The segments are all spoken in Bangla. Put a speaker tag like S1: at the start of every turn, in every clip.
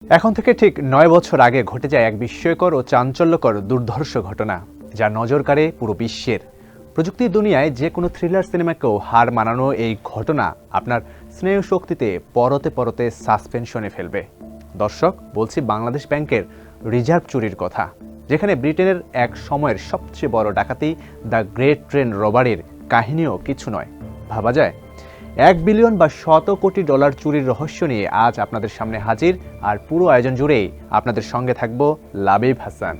S1: এখন থেকে ঠিক ৯ বছর আগে ঘটে যায় এক বিস্ময়কর ও চাঞ্চল্যকর দুর্ধর্ষ ঘটনা, যা নজর কাড়ে পুরো বিশ্বের। প্রযুক্তির দুনিয়ায় যে কোনো থ্রিলার সিনেমাকেও হার মানানো এই ঘটনা আপনার স্নেহ শক্তিতে পরতে পরতে সাসপেনশনে ফেলবে। দর্শক, বলছি বাংলাদেশ ব্যাংকের রিজার্ভ চুরির কথা, যেখানে ব্রিটেনের এক সময়ের সবচেয়ে বড় ডাকাতি দ্য গ্রেট ট্রেন রবারির কাহিনীও কিছু নয়। ভাবা যায় 1 বিলিয়ন বা শত কোটি ডলার চুরির রহস্য নিয়ে আজ আপনাদের সামনে হাজির, আর পুরো আয়োজন জুড়েই আপনাদের সঙ্গে থাকবো লাবিব হাসান।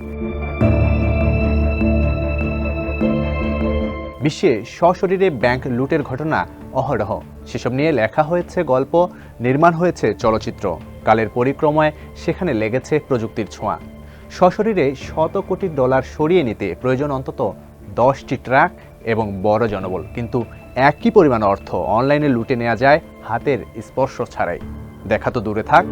S1: বিশ্বে সশরীরে ব্যাংক লুটের ঘটনা অহরহ, সেসব নিয়ে লেখা হয়েছে গল্প, নির্মাণ হয়েছে চলচ্চিত্র। কালের পরিক্রমায় সেখানে লেগেছে প্রযুক্তির ছোঁয়া। সশরীরে শত কোটি ডলার সরিয়ে নিতে প্রয়োজন অন্তত 10টি ট্রাক এবং বড় জনবল, কিন্তু একই পরিমাণ অর্থ অনলাইনে লুটে নেওয়া যায় হাতের স্পর্শ ছাড়াই। দেখা তো দূরে থাক।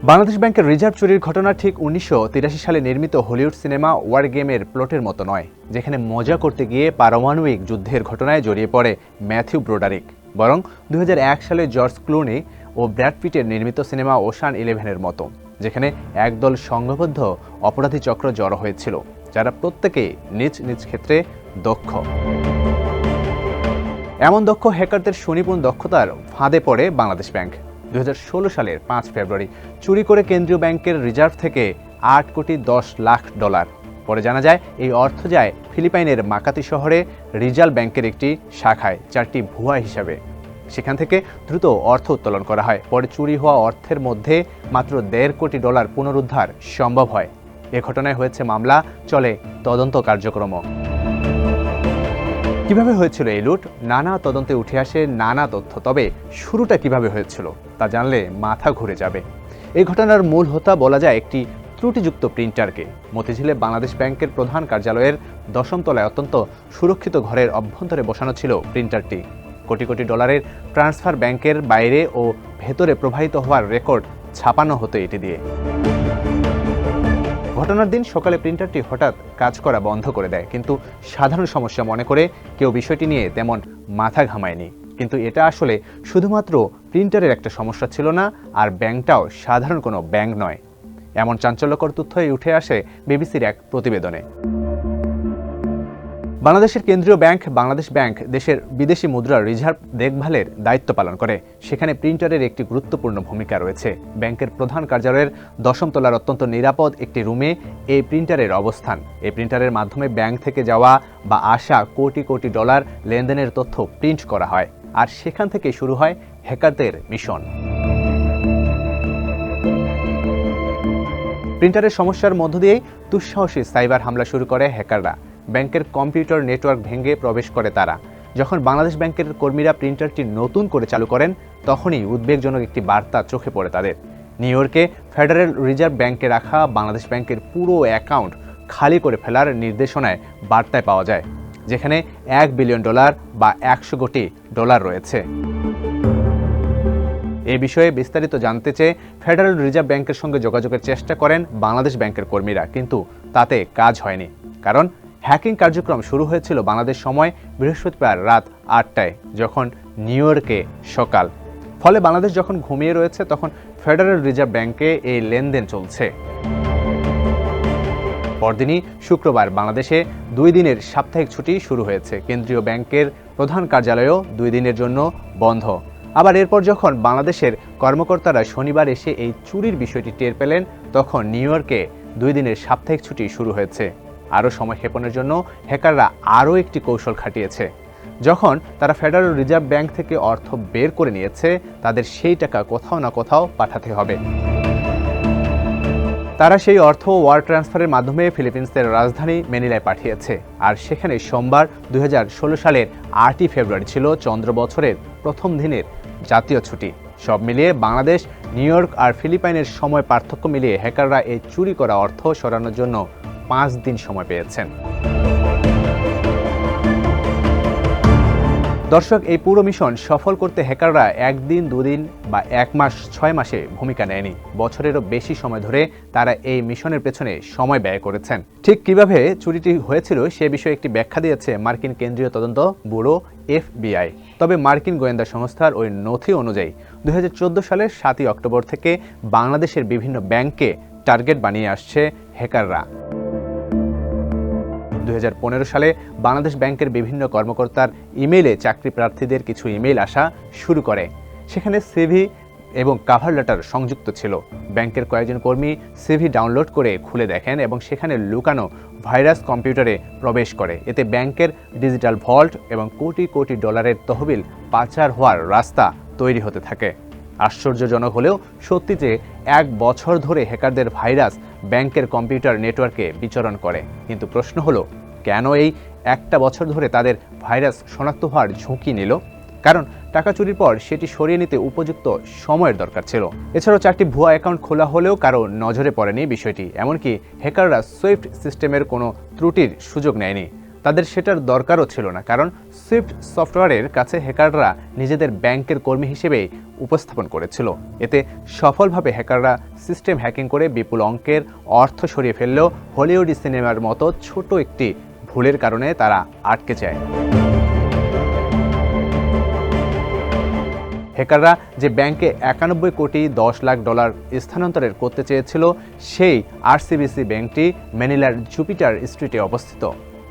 S1: বাংলাদেশ ব্যাংকের রিজার্ভ চুরির ঘটনা ঠিক 1983 সালে নির্মিত হলিউড সিনেমা ওয়ার গেমের প্লটের মতো নয়, যেখানে মজা করতে গিয়ে পারমাণবিক যুদ্ধের ঘটনায় জড়িয়ে পড়ে ম্যাথিউ ব্রোডারিক, বরং 2001 সালে জর্জ ক্লুনি ও ব্র্যাড পিটের নির্মিত সিনেমা ওশান 11-এর মতো, যেখানে একদল সংঘবদ্ধ অপরাধী চক্র জড়ো হয়েছিল, যারা প্রত্যেকেই নিজ নিজ ক্ষেত্রে দক্ষ। এমন দক্ষ হ্যাকারদের সুনিপুণ দক্ষতার ফাঁদে পড়ে বাংলাদেশ ব্যাংক। 2016 সালের 5 ফেব্রুয়ারি চুরি করে কেন্দ্রীয় ব্যাংকের রিজার্ভ থেকে 8 কোটি 10 লাখ ডলার। পরে জানা যায় এই অর্থ যায় ফিলিপাইনের মাকাতি শহরে রিজাল ব্যাংকের একটি শাখায় 4টি ভুয়া হিসাবে। সেখান থেকে দ্রুত অর্থ উত্তোলন করা হয়। পরে চুরি হওয়া অর্থের মধ্যে মাত্র 1.5 কোটি ডলার পুনরুদ্ধার সম্ভব হয়। এ ঘটনায় হয়েছে মামলা, চলে তদন্ত কার্যক্রম। কিভাবে হয়েছিল এই লুট? নানা তদন্তে উঠে আসে নানা তথ্য, তবে শুরুটা কিভাবে হয়েছিল তা জানলে মাথা ঘুরে যাবে। এই ঘটনার মূল হোতা বলা যায় একটি ত্রুটিযুক্ত প্রিন্টারকে। মতিঝিলে বাংলাদেশ ব্যাংকের প্রধান কার্যালয়ের 10ম তলায় অত্যন্ত সুরক্ষিত ঘরের অভ্যন্তরে বসানো ছিল প্রিন্টারটি। কোটি কোটি ডলারের ট্রান্সফার ব্যাংকের বাইরে ও ভেতরে প্রবাহিত হওয়ার রেকর্ড ছাপানো হতো এটি দিয়ে। ঘটনার দিন সকালে প্রিন্টারটি হঠাৎ কাজ করা বন্ধ করে দেয়, কিন্তু সাধারণ সমস্যা মনে করে কেউ বিষয়টি নিয়ে তেমন মাথা ঘামায়নি। কিন্তু এটা আসলে শুধুমাত্র প্রিন্টারের একটা সমস্যা ছিল না, আর ব্যাংকটাও সাধারণ কোনো ব্যাংক নয়। এমন চাঞ্চল্যকর তথ্যই উঠে আসে বিবিসির এক প্রতিবেদনে। বাংলাদেশের কেন্দ্রীয় ব্যাংক বাংলাদেশ ব্যাংক দেশের বিদেশি মুদ্রার রিজার্ভ দেখভালের দায়িত্ব পালন করে। সেখানে প্রিন্টারের একটি গুরুত্বপূর্ণ ভূমিকা রয়েছে। ব্যাংকের প্রধান কার্যালয়ের 10ম তলার অত্যন্ত নিরাপদ একটি রুমে এই প্রিন্টারের অবস্থান। এই প্রিন্টারের মাধ্যমে ব্যাংক থেকে যাওয়া বা আসা কোটি কোটি ডলার লেনদেনের তথ্য প্রিন্ট করা হয়, আর সেখান থেকে শুরু হয় হ্যাকারদের মিশন। প্রিন্টারের সমস্যার মধ্য দিয়েই দুঃসাহসী সাইবার হামলা শুরু করে হ্যাকাররা। ব্যাংকের কম্পিউটার নেটওয়ার্ক ভেঙে প্রবেশ করে তারা। যখন বাংলাদেশ ব্যাংকের কর্মীরা প্রিন্টারটি নতুন করে চালু করেন, তখনই উদ্বেগজনক একটি বার্তা চোখে পড়ে তাদের। নিউ ইয়র্কে ফেডারেল রিজার্ভ ব্যাংকে রাখা বাংলাদেশ ব্যাংকের পুরো অ্যাকাউন্ট খালি করে ফেলার নির্দেশনায় বার্তায় পাওয়া যায়, যেখানে 1 বিলিয়ন ডলার বা 100 কোটি ডলার রয়েছে। এই বিষয়ে বিস্তারিত জানতে চেয়ে ফেডারেল রিজার্ভ ব্যাংকের সঙ্গে যোগাযোগের চেষ্টা করেন বাংলাদেশ ব্যাংকের কর্মীরা, কিন্তু তাতে কাজ হয়নি। কারণ হ্যাকিং কার্যক্রম শুরু হয়েছিল বাংলাদেশ সময় বৃহস্পতিবার রাত 8টায়, যখন নিউ ইয়র্কে সকাল। ফলে বাংলাদেশ যখন ঘুমিয়ে রয়েছে, তখন ফেডারেল রিজার্ভ ব্যাংকে এই লেনদেন চলছে। পরদিনই শুক্রবার বাংলাদেশে 2 দিনের সাপ্তাহিক ছুটি শুরু হয়েছে। কেন্দ্রীয় ব্যাংকের প্রধান কার্যালয়ও 2 দিনের জন্য বন্ধ। আবার এরপর যখন বাংলাদেশের কর্মকর্তারা শনিবার এসে এই চুরির বিষয়টি টের পেলেন, তখন নিউ ইয়র্কে 2 দিনের সাপ্তাহিক ছুটি শুরু হয়েছে। আরও সময় ক্ষেপণের জন্য হ্যাকাররা আরও একটি কৌশল খাটিয়েছে। যখন তারা ফেডারেল রিজার্ভ ব্যাংক থেকে অর্থ বের করে নিয়েছে, তাদের সেই টাকা কোথাও না কোথাও পাঠাতে হবে। তারা সেই অর্থ ওয়ার ট্রান্সফারের মাধ্যমে ফিলিপিন্সের রাজধানী ম্যানিলায় পাঠিয়েছে। আর সেখানে সোমবার 2016 সালের 8ই ফেব্রুয়ারি ছিল চন্দ্র বছরের প্রথম দিনের জাতীয় ছুটি। সব মিলিয়ে বাংলাদেশ, নিউ ইয়র্ক আর ফিলিপাইনের সময় পার্থক্য মিলিয়ে হ্যাকাররা এই চুরি করা অর্থ সরানোর জন্য 5 দিন সময় পেয়েছেন। দর্শক, এই পুরো মিশন সফল করতে হ্যাকাররা একদিন, দুদিন বা 1 মাস 6 মাসে ভূমিকা নেয়নি। বছরেরও বেশি সময় ধরে তারা এই মিশনের পেছনে সময় ব্যয় করেছেন। ঠিক কিভাবে চুরিটি হয়েছিল সে বিষয়ে একটি ব্যাখ্যা দিয়েছে মার্কিন কেন্দ্রীয় তদন্ত ব্যুরো FBI। তবে মার্কিন গোয়েন্দা সংস্থার ওই নথি অনুযায়ী 2014 সালের 7 অক্টোবর থেকে বাংলাদেশের বিভিন্ন ব্যাংকে টার্গেট বানিয়ে আসছে হ্যাকাররা। 2015 সালে বাংলাদেশ ব্যাংকের বিভিন্ন কর্মকর্তার ইমেইলে চাকরি প্রার্থীদের কিছু ইমেইল আসা শুরু করে। সেখানে সিভি এবং কাভার লেটার সংযুক্ত ছিল। ব্যাংকের কয়েকজন কর্মী সিভি ডাউনলোড করে খুলে দেখেন এবং সেখানে লুকানো ভাইরাস কম্পিউটারে প্রবেশ করে। এতে ব্যাংকের ডিজিটাল ভল্ট এবং কোটি কোটি ডলারের তহবিল পাচার হওয়ার রাস্তা তৈরি হতে থাকে। আশ্চর্যজনক হলেও সত্যি যে 1 বছর ধরে হ্যাকারদের ভাইরাস ব্যাংকের কম্পিউটার নেটওয়ার্কে বিচরণ করে। কিন্তু প্রশ্ন হলো, কেন এই 1টা বছর ধরে তাদের ভাইরাস শনাক্ত হওয়ার ঝুঁকি নিল? কারণ টাকা চুরির পর সেটি সরিয়ে নিতে উপযুক্ত সময়ের দরকার ছিল। এছাড়াও 4টি ভুয়া অ্যাকাউন্ট খোলা হলেও কারো নজরে পড়েনি বিষয়টি। এমনকি হ্যাকাররা সুইফট সিস্টেমের কোনো ত্রুটির সুযোগ নেয়নি। তাদের সেটার দরকারও ছিল না, কারণ সুইফট সফটওয়্যারের কাছে হ্যাকাররা নিজেদের ব্যাংকের কর্মী হিসেবে উপস্থাপন করেছিল। এতে সফলভাবে হ্যাকাররা সিস্টেম হ্যাকিং করে বিপুল অঙ্কের অর্থ সরিয়ে ফেললেও হলিউড সিনেমার মতো ছোট একটি ভুলের কারণে তারা আটকে যায়। হ্যাকাররা যে ব্যাংকে 91 কোটি 10 লাখ ডলার স্থানান্তরের করতে চেয়েছিল, সেই আরসিবিসি ব্যাংকটি ম্যানিলার জুপিটার স্ট্রিটে অবস্থিত।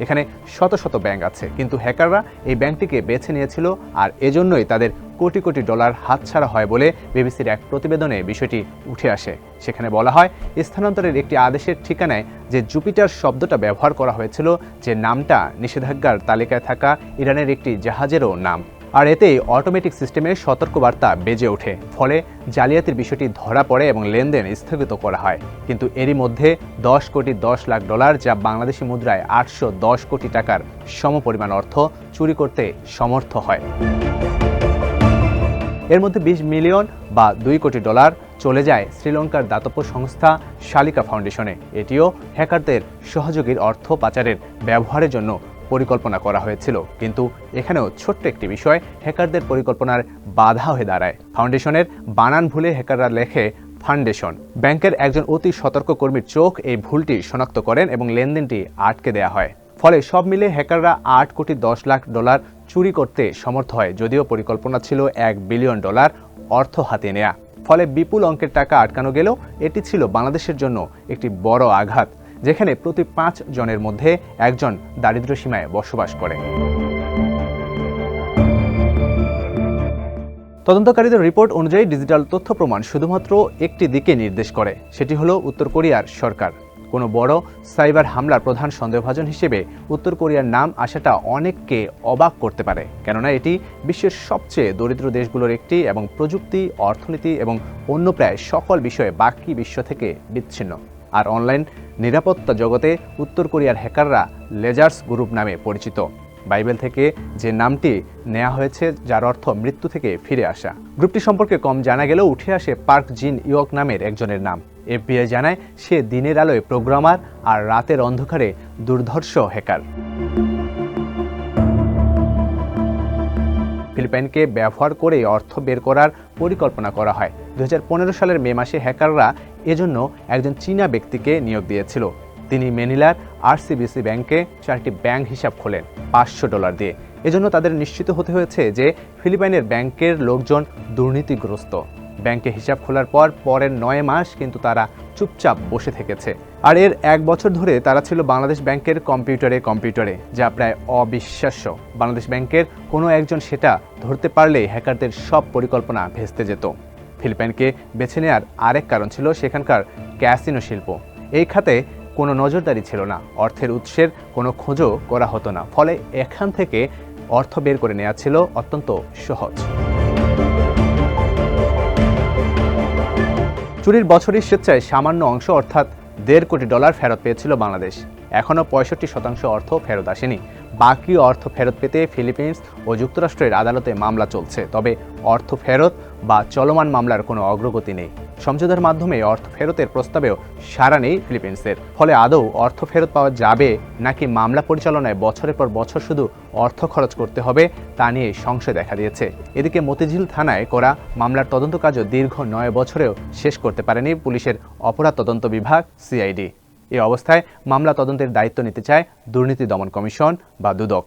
S1: এখানে শত শত ব্যাংক আছে, কিন্তু হ্যাকাররা এই ব্যাংকটিকে বেছে নিয়েছিল, আর এজন্যই তাদের কোটি কোটি ডলার হাতছাড়া হয় বলে বিবিসির এক প্রতিবেদনে বিষয়টি উঠে আসে। সেখানে বলা হয়, স্থানান্তরের একটি আদেশের ঠিকানায় যে জুপিটার শব্দটা ব্যবহার করা হয়েছিল, যে নামটা নিষেধাজ্ঞার তালিকায় থাকা ইরানের একটি জাহাজেরও নাম। আর এতেই অটোমেটিক সিস্টেমে সতর্কবার্তা বেজে ওঠে। ফলে জালিয়াতির বিষয়টি ধরা পড়ে এবং লেনদেন স্থগিত করা হয়। কিন্তু এরই মধ্যে 10 কোটি 10 লাখ ডলার, যা বাংলাদেশি মুদ্রায় 810 কোটি টাকার সমপরিমাণ অর্থ চুরি করতে সমর্থ হয়। এর মধ্যে 20 মিলিয়ন বা 2 কোটি ডলার চলে যায় শ্রীলঙ্কার দাতব্য সংস্থা শালিকা ফাউন্ডেশনে। এটিও হ্যাকারদের সহযোগীর অর্থ পাচারের ব্যবহারের জন্য পরিকল্পনা করা হয়েছিল। কিন্তু এখানেও ছোট্ট একটি বিষয় হ্যাকারদের পরিকল্পনার বাধা হয়ে দাঁড়ায়। ফাউন্ডেশনের বানান ভুলে হ্যাকাররা লেখে ফাউন্ডেশন। ব্যাংকের একজন অতি সতর্ক কর্মীর চোখ এই ভুলটি শনাক্ত করেন এবং লেনদেনটি আটকে দেয়া হয়। ফলে সব মিলে হ্যাকাররা 8 কোটি 10 লাখ ডলার চুরি করতে সমর্থ হয়, যদিও পরিকল্পনা ছিল 1 বিলিয়ন ডলার অর্থ হাতে নেয়া। ফলে বিপুল অঙ্কের টাকা আটকানো গেলেও এটি ছিল বাংলাদেশের জন্য একটি বড় আঘাত, যেখানে প্রতি 5 জনের মধ্যে একজন দারিদ্র্য সীমায় বসবাস করে। তদন্তকারীদের রিপোর্ট অনুযায়ী ডিজিটাল তথ্য প্রমাণ শুধুমাত্র একটি দিকে নির্দেশ করে, সেটি হলো উত্তর কোরিয়ার সরকার। কোনো বড় সাইবার হামলার প্রধান সন্দেহভাজন হিসেবে উত্তর কোরিয়ার নাম আসাটা অনেককে অবাক করতে পারে, কেননা এটি বিশ্বের সবচেয়ে দরিদ্র দেশগুলোর একটি এবং প্রযুক্তি, অর্থনীতি এবং অন্য প্রায় সকল বিষয়ে বাকি বিশ্ব থেকে বিচ্ছিন্ন। আর অনলাইন নিরাপত্তা জগতে উত্তর কোরিয়ার হ্যাকাররা লেজার্স গ্রুপ নামে পরিচিত। বাইবেল থেকে যে নামটি নেওয়া হয়েছে, যার অর্থ মৃত্যু থেকে ফিরে আসা। গ্রুপটি সম্পর্কে কম জানা গেলেও উঠে আসে পার্ক জিন ইয়ক নামের একজনের নাম। FBI জানায় সে দিনের আলোয় প্রোগ্রামার আর রাতের অন্ধকারে দুর্ধর্ষ হ্যাকার। ফিলিপাইনকে ব্যবহার করে অর্থ বের করার পরিকল্পনা করা হয়। 2015 সালের মে মাসে হ্যাকাররা এজন্য একজন চীনা ব্যক্তিকে নিয়োগ দিয়েছিল। তিনি ম্যানিলার আরসিবিসি ব্যাংকে 4টি ব্যাংক হিসাব খোলেন $500 দিয়ে। এজন্য তাদের নিশ্চিত হতে হয়েছে যে ফিলিপাইনের ব্যাংকের লোকজন দুর্নীতিগ্রস্ত। ব্যাংকে হিসাব খোলার পর পরের 9 মাস কিন্তু তারা চুপচাপ বসে থেকেছে। আর এর 1 বছর ধরে তারা ছিল বাংলাদেশ ব্যাংকের কম্পিউটারে, যা প্রায় অবিশ্বাস্য। বাংলাদেশ ব্যাংকের কোনো একজন সেটা ধরতে পারলেই হ্যাকারদের সব পরিকল্পনা ভেস্তে যেত। ফিলিপাইনকে বেছে নেওয়ার আরেক কারণ ছিল সেখানকার ক্যাসিনো শিল্প। এই খাতে কোনো নজরদারি ছিল না, অর্থের উৎসের কোনো খোঁজও করা হতো না। ফলে এখান থেকে অর্থ বের করে নেওয়া ছিল অত্যন্ত সহজ। চুরির বছরের স্বেচ্ছায় সামান্য অংশ অর্থাৎ $1.5 কোটি ফেরত পেয়েছিল বাংলাদেশ। এখনও 65% অর্থ ফেরত আসেনি। বাকি অর্থ ফেরত পেতে ফিলিপিন্স ও যুক্তরাষ্ট্রের আদালতে মামলা চলছে, তবে অর্থ ফেরত বা চলমান মামলার কোনো অগ্রগতি নেই। সমঝোতার মাধ্যমে অর্থ ফেরতের প্রস্তাবেও সাড়া নেই ফিলিপিন্সের। ফলে আদৌ অর্থ ফেরত পাওয়া যাবে নাকি মামলা পরিচালনায় বছরের পর বছর শুধু অর্থ খরচ করতে হবে তা নিয়ে সংশয় দেখা দিয়েছে। এদিকে মতিঝিল থানায় করা মামলার তদন্ত কাজও দীর্ঘ 9 বছরেও শেষ করতে পারেনি পুলিশের অপরাধ তদন্ত বিভাগ সিআইডি। এই অবস্থায় মামলা তদন্তের দায়িত্ব নিতে চায় দুর্নীতি দমন কমিশন বা দুদক।